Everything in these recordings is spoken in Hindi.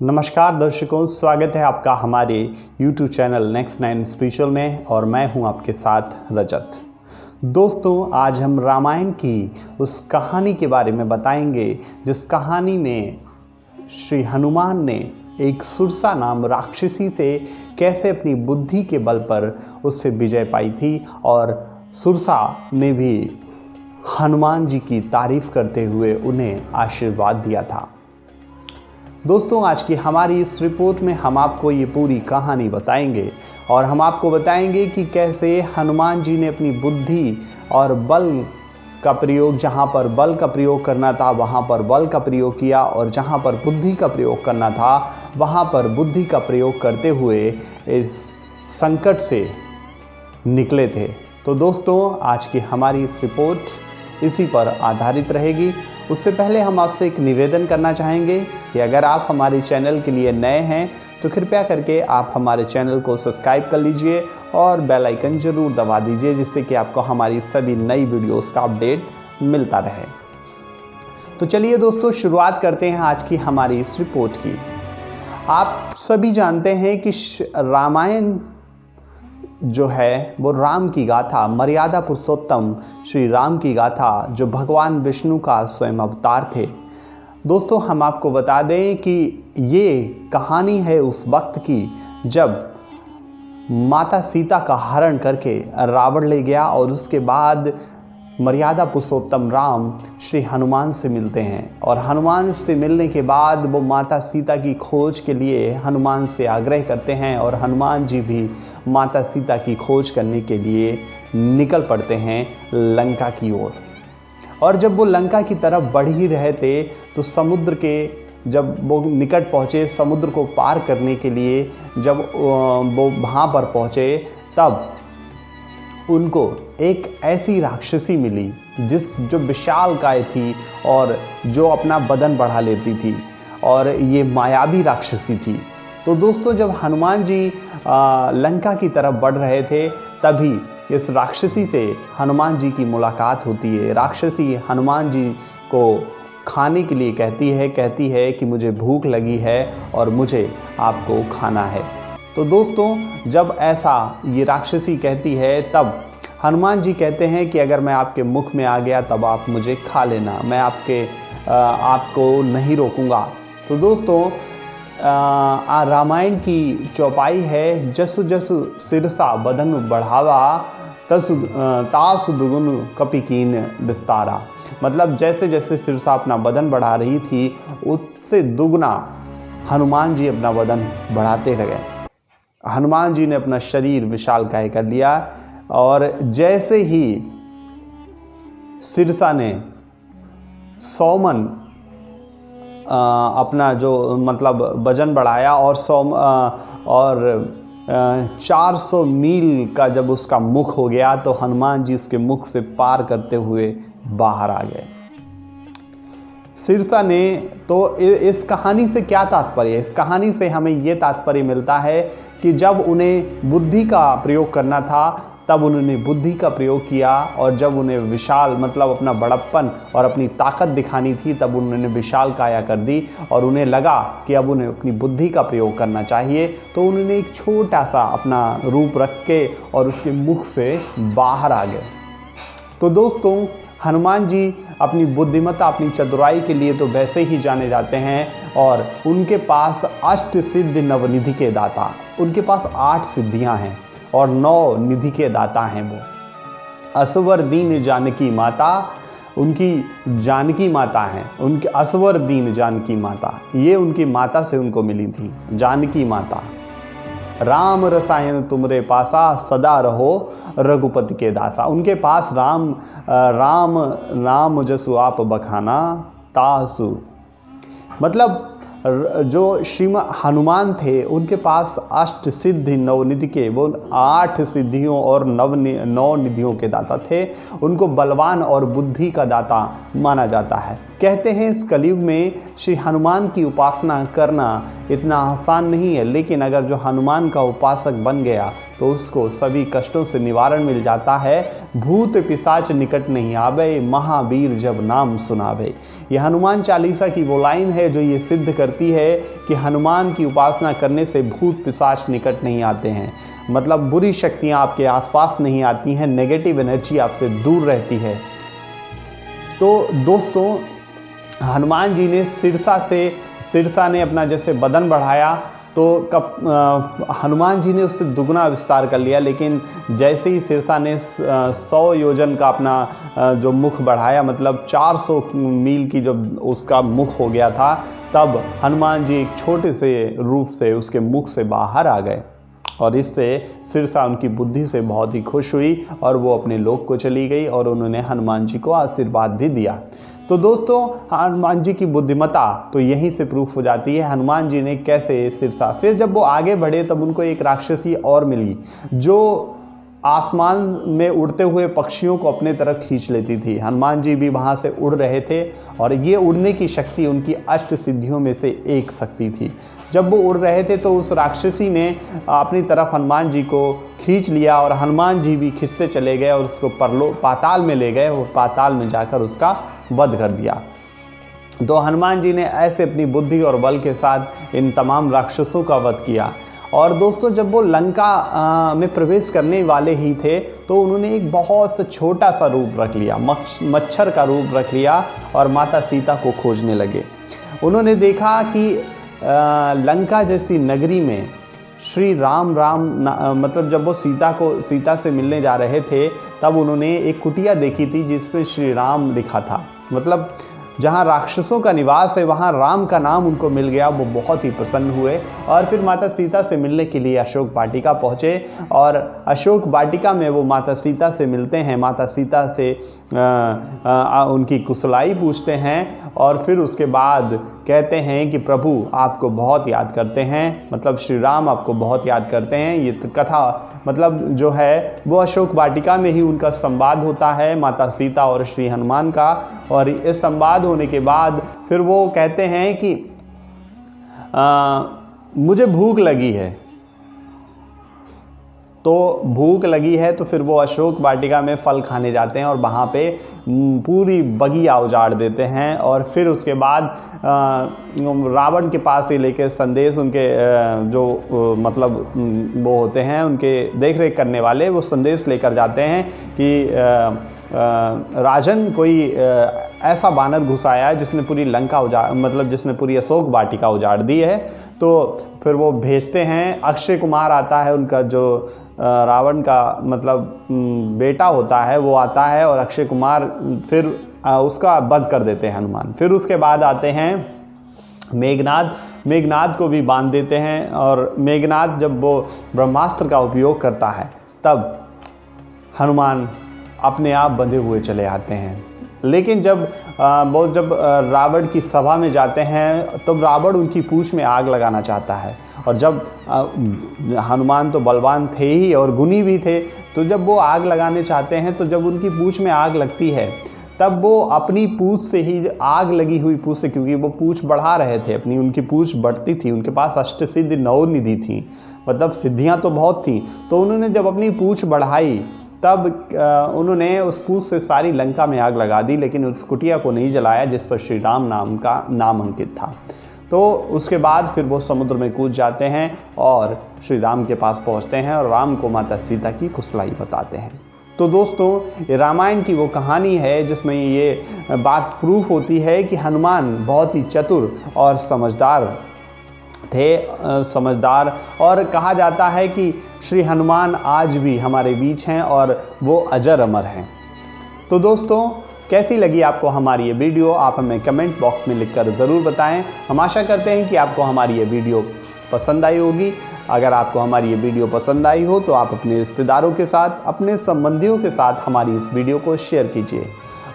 नमस्कार दर्शकों, स्वागत है आपका हमारे YouTube चैनल नेक्स्ट 9 स्पिरिचुअल में और मैं हूं आपके साथ रजत। दोस्तों, आज हम रामायण की उस कहानी के बारे में बताएंगे जिस कहानी में श्री हनुमान ने एक सुरसा नाम राक्षसी से कैसे अपनी बुद्धि के बल पर उससे विजय पाई थी और सुरसा ने भी हनुमान जी की तारीफ करते हुए उन्हें आशीर्वाद दिया था। दोस्तों, आज की हमारी इस रिपोर्ट में हम आपको ये पूरी कहानी बताएंगे और हम आपको बताएंगे कि कैसे हनुमान जी ने अपनी बुद्धि और बल का प्रयोग, जहाँ पर बल का प्रयोग करना था वहाँ पर बल का प्रयोग किया और जहाँ पर बुद्धि का प्रयोग करना था वहाँ पर बुद्धि का प्रयोग करते हुए इस संकट से निकले थे। तो दोस्तों, आज की हमारी इस रिपोर्ट इसी पर आधारित रहेगी। उससे पहले हम आपसे एक निवेदन करना चाहेंगे कि अगर आप हमारे चैनल के लिए नए हैं तो कृपया करके आप हमारे चैनल को सब्सक्राइब कर लीजिए और बेल आइकन ज़रूर दबा दीजिए, जिससे कि आपको हमारी सभी नई वीडियोस का अपडेट मिलता रहे। तो चलिए दोस्तों, शुरुआत करते हैं आज की हमारी इस रिपोर्ट की। आप सभी जानते हैं कि रामायण जो है वो राम की गाथा, मर्यादा पुरुषोत्तम श्री राम की गाथा, जो भगवान विष्णु का स्वयं अवतार थे। दोस्तों, हम आपको बता दें कि ये कहानी है उस वक्त की जब माता सीता का हरण करके रावण ले गया और उसके बाद मर्यादा पुरुषोत्तम राम श्री हनुमान से मिलते हैं और हनुमान से मिलने के बाद वो माता सीता की खोज के लिए हनुमान से आग्रह करते हैं और हनुमान जी भी माता सीता की खोज करने के लिए निकल पड़ते हैं लंका की ओर। और जब वो लंका की तरफ बढ़ ही रहे थे तो समुद्र के जब वो निकट पहुँचे, समुद्र को पार करने के लिए जब वो वहाँ पर पहुँचे, तब उनको एक ऐसी राक्षसी मिली जो विशालकाय थी और जो अपना बदन बढ़ा लेती थी और ये मायावी राक्षसी थी। तो दोस्तों, जब हनुमान जी लंका की तरफ बढ़ रहे थे तभी इस राक्षसी से हनुमान जी की मुलाकात होती है। राक्षसी हनुमान जी को खाने के लिए कहती है कि मुझे भूख लगी है और मुझे आपको खाना है। तो दोस्तों, जब ऐसा ये राक्षसी कहती है तब हनुमान जी कहते हैं कि अगर मैं आपके मुख में आ गया तब आप मुझे खा लेना, मैं आपको नहीं रोकूंगा। तो दोस्तों, रामायण की चौपाई है, जसु जसु सिरसा बदन बढ़ावा तासु दुगुन कपिकीन विस्तारा। मतलब जैसे जैसे सिरसा अपना बदन बढ़ा रही थी उससे दुगना हनुमान जी अपना बदन बढ़ाते रहे। हनुमान जी ने अपना शरीर विशालकाय कर लिया और जैसे ही सिरसा ने 100 मन अपना जो मतलब वजन बढ़ाया और 400 मील का जब उसका मुख हो गया तो हनुमान जी उसके मुख से पार करते हुए बाहर आ गए। सिरसा ने तो इस कहानी से क्या तात्पर्य है? इस कहानी से हमें ये तात्पर्य मिलता है कि जब उन्हें बुद्धि का प्रयोग करना था तब उन्होंने बुद्धि का प्रयोग किया और जब उन्हें विशाल मतलब अपना बड़प्पन और अपनी ताकत दिखानी थी तब उन्होंने विशाल काया कर दी और उन्हें लगा कि अब उन्हें अपनी बुद्धि का प्रयोग करना चाहिए। तो उन्होंने एक छोटा सा अपना रूप रख के और उसके मुख से बाहर आ गए। तो दोस्तों, हनुमान जी अपनी बुद्धिमत्ता, अपनी चतुराई के लिए तो वैसे ही जाने जाते हैं और उनके पास अष्ट सिद्धि नवनिधि के दाता, उनके पास 8 सिद्धियां हैं और 9 निधि के दाता हैं। वो असवर दीन जानकी माता, उनकी जानकी माता हैं, उनके असवर दीन जानकी माता, ये उनकी माता से उनको मिली थी जानकी माता। राम रसायन तुमरे पासा सदा रहो रघुपति के दासा, उनके पास राम जसु आप बखाना तासु। मतलब जो श्रीमान हनुमान थे उनके पास अष्ट सिद्धि नवनिधि के, वो 8 सिद्धियों और 9 निधियों के दाता थे। उनको बलवान और बुद्धि का दाता माना जाता है। कहते हैं इस कलयुग में श्री हनुमान की उपासना करना इतना आसान नहीं है, लेकिन अगर जो हनुमान का उपासक बन गया तो उसको सभी कष्टों से निवारण मिल जाता है। भूत पिशाच निकट नहीं आवे, महावीर जब नाम सुनावे। ये हनुमान चालीसा की वो लाइन है जो ये सिद्ध करती है कि हनुमान की उपासना करने से भूत पिशाच निकट नहीं आते हैं, मतलब बुरी शक्तियाँ आपके आसपास नहीं आती हैं, नेगेटिव एनर्जी आपसे दूर रहती है। तो दोस्तों, हनुमान जी ने सिरसा ने अपना जैसे बदन बढ़ाया तो हनुमान जी ने उससे दुगना विस्तार कर लिया, लेकिन जैसे ही सिरसा ने 100 योजन का अपना जो मुख बढ़ाया, मतलब 400 मील की जब उसका मुख हो गया था, तब हनुमान जी एक छोटे से रूप से उसके मुख से बाहर आ गए। और इससे सिरसा उनकी बुद्धि से बहुत ही खुश हुई और वो अपने लोक को चली गई और उन्होंने हनुमान जी को आशीर्वाद भी दिया। तो दोस्तों, हनुमान जी की बुद्धिमत्ता तो यहीं से प्रूफ हो जाती है। हनुमान जी ने कैसे सिरसा, फिर जब वो आगे बढ़े तब उनको एक राक्षसी और मिली जो आसमान में उड़ते हुए पक्षियों को अपने तरफ खींच लेती थी। हनुमान जी भी वहाँ से उड़ रहे थे और ये उड़ने की शक्ति उनकी अष्ट सिद्धियों में से एक शक्ति थी। जब वो उड़ रहे थे तो उस राक्षसी ने अपनी तरफ हनुमान जी को खींच लिया और हनुमान जी भी खींचते चले गए और उसको पाताल में ले गए और पाताल में जाकर उसका वध कर दिया। तो हनुमान जी ने ऐसे अपनी बुद्धि और बल के साथ इन तमाम राक्षसों का वध किया। और दोस्तों, जब वो लंका में प्रवेश करने वाले ही थे तो उन्होंने एक बहुत सा छोटा सा रूप रख लिया, मच्छर का रूप रख लिया और माता सीता को खोजने लगे। उन्होंने देखा कि लंका जैसी नगरी में श्री राम मतलब जब वो सीता से मिलने जा रहे थे तब उन्होंने एक कुटिया देखी थी जिसमें श्री राम लिखा था। मतलब जहाँ राक्षसों का निवास है वहाँ राम का नाम उनको मिल गया। वो बहुत ही प्रसन्न हुए और फिर माता सीता से मिलने के लिए अशोक वाटिका पहुँचे और अशोक वाटिका में वो माता सीता से मिलते हैं। माता सीता से उनकी कुशलाई पूछते हैं और फिर उसके बाद कहते हैं कि प्रभु आपको बहुत याद करते हैं, मतलब श्री राम आपको बहुत याद करते हैं। ये कथा मतलब जो है वो अशोक वाटिका में ही उनका संवाद होता है माता सीता और श्री हनुमान का। और इस संवाद होने के बाद फिर वो कहते हैं कि मुझे भूख लगी है। तो भूख लगी है तो फिर वो अशोक वाटिका में फल खाने जाते हैं और वहाँ पे पूरी बगिया उजाड़ देते हैं। और फिर उसके बाद रावण के पास ही लेके संदेश उनके जो मतलब वो होते हैं उनके देख रेख करने वाले, वो संदेश लेकर जाते हैं कि राजन कोई ऐसा बानर घुस आया है जिसने पूरी लंका मतलब जिसने पूरी अशोक वाटिका उजाड़ दी है। तो फिर वो भेजते हैं, अक्षय कुमार आता है, उनका जो रावण का मतलब बेटा होता है वो आता है और अक्षय कुमार फिर उसका वध कर देते हैं हनुमान। फिर उसके बाद आते हैं मेघनाद को भी बांध देते हैं और मेघनाद जब वो ब्रह्मास्त्र का उपयोग करता है तब हनुमान अपने आप बंधे हुए चले आते हैं। लेकिन जब रावण की सभा में जाते हैं तब रावण उनकी पूंछ में आग लगाना चाहता है। और जब हनुमान तो बलवान थे ही और गुणी भी थे, तो जब वो आग लगाने चाहते हैं तो जब उनकी पूंछ में आग लगती है तब वो अपनी पूंछ से ही, आग लगी हुई पूंछ से, क्योंकि वो पूंछ बढ़ा रहे थे अपनी, उनकी पूंछ बढ़ती थी, उनके पास अष्टसिद्धि नवनिधि थी, मतलब सिद्धियां तो बहुत थी। तो उन्होंने जब अपनी पूंछ बढ़ाई तब उन्होंने उस पूंछ से सारी लंका में आग लगा दी, लेकिन उस कुटिया को नहीं जलाया जिस पर श्री राम नाम का नाम अंकित था। तो उसके बाद फिर वो समुद्र में कूद जाते हैं और श्री राम के पास पहुंचते हैं और राम को माता सीता की कुशलाई बताते हैं। तो दोस्तों, ये रामायण की वो कहानी है जिसमें ये बात प्रूफ होती है कि हनुमान बहुत ही चतुर और समझदार और कहा जाता है कि श्री हनुमान आज भी हमारे बीच हैं और वो अजर अमर हैं। तो दोस्तों, कैसी लगी आपको हमारी ये वीडियो, आप हमें कमेंट बॉक्स में लिखकर ज़रूर बताएं। हम आशा करते हैं कि आपको हमारी ये वीडियो पसंद आई होगी। अगर आपको हमारी ये वीडियो पसंद आई हो तो आप अपने रिश्तेदारों के साथ, अपने संबंधियों के साथ हमारी इस वीडियो को शेयर कीजिए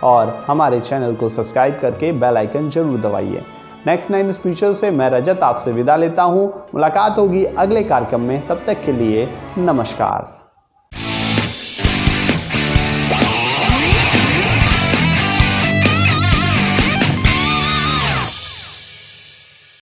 और हमारे चैनल को सब्सक्राइब करके बेल आइकन जरूर दबाइए। नेक्स्ट 9 स्पेशल से मैं रजत आपसे विदा लेता हूँ। मुलाकात होगी अगले कार्यक्रम में, तब तक के लिए नमस्कार।